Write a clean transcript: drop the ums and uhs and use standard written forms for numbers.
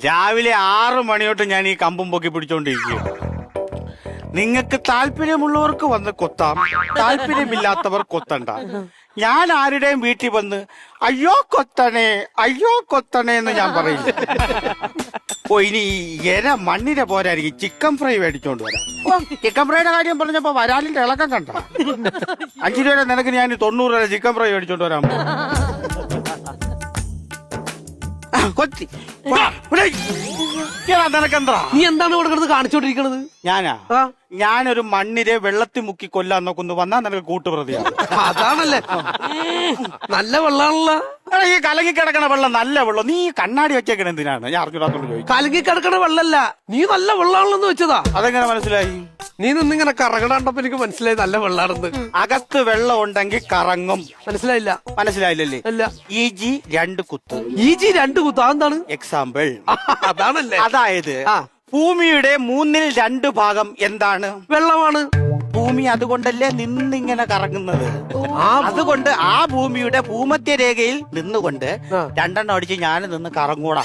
രാവിലെ 6 മണി തൊട്ട് ഞാൻ ഈ കമ്പും പൊക്കി പിടിച്ചോണ്ടിരിക്കുക. നിങ്ങൾക്ക് താല്പര്യമുള്ളവർക്ക് വന്ന് കൊത്താം, താല്പര്യമില്ലാത്തവർ കൊത്തണ്ട. ഞാൻ ആരുടെയും വീട്ടിൽ വന്ന് അയ്യോ കൊത്തണേ എന്ന് ഞാൻ പറയില്ല. ഓ ഇനി എര മണ്ണിര പോരായിരിക്കും, ചിക്കൻ ഫ്രൈ മേടിച്ചോണ്ട് വരാം. ചിക്കൻ ഫ്രൈയുടെ കാര്യം പറഞ്ഞപ്പോ വരാലിന്റെ ഇളക്കം കണ്ട. 5 രൂപയുടെ നിനക്ക് ഞാൻ 90 രൂപ ചിക്കൻ ഫ്രൈ മേടിച്ചോണ്ട് വരാം. കൊത്തി നിനക്കെന്താ? നീ എന്താണ് ഇവിടെ കിടന്ന് കാണിച്ചോണ്ടിരിക്കണത്? ഞാനൊരു മണ്ണിരെ വെള്ളത്തിൽ മുക്കി കൊല്ലാൻ നോക്കുന്നു. വന്നാ നിനക്ക് കൂട്ടുപ്രതിയാണ്. അതാണല്ലേ, നല്ല വെള്ളമാണല്ലോ ഈ കലങ്ങി കിടക്കണ വെള്ളം. നല്ല വെള്ളം. നീ കണ്ണാടി വെച്ചേക്കണ എന്തിനാണ്? ഞാൻ അറിഞ്ഞൂടാത്തോണ്ട് ചോദിക്കും. കലങ്ങി കിടക്കണ വെള്ളല്ല, നീ നല്ല വെള്ളമാണെന്ന് വെച്ചതാ. അതെങ്ങനെ മനസ്സിലായി? നീ നിന്നിങ്ങനെ കറങ്ങണണ്ടപ്പോ എനിക്ക് മനസ്സിലായി നല്ല വെള്ളാണെന്ന്. അകത്ത് വെള്ളം ഉണ്ടെങ്കിൽ കറങ്ങും. മനസ്സിലായില്ലല്ലേ? അല്ല. EG 2 കുത്ത്. EG 2 കുത്ത് അതെന്താണ്? എക്സാമ്പിൾ അതാണല്ലേ. അതായത് ഭൂമിയുടെ 2/3 ഭാഗം എന്താണ്? വെള്ളമാണ്. ഭൂമി അതുകൊണ്ടല്ലേ നിന്നിങ്ങനെ കറങ്ങുന്നത്. അതുകൊണ്ട് ആ ഭൂമിയുടെ ഭൂമധ്യരേഖയിൽ നിന്നുകൊണ്ട് 2 അടിച്ച് ഞാൻ നിന്ന് കറങ്ങൂടാ.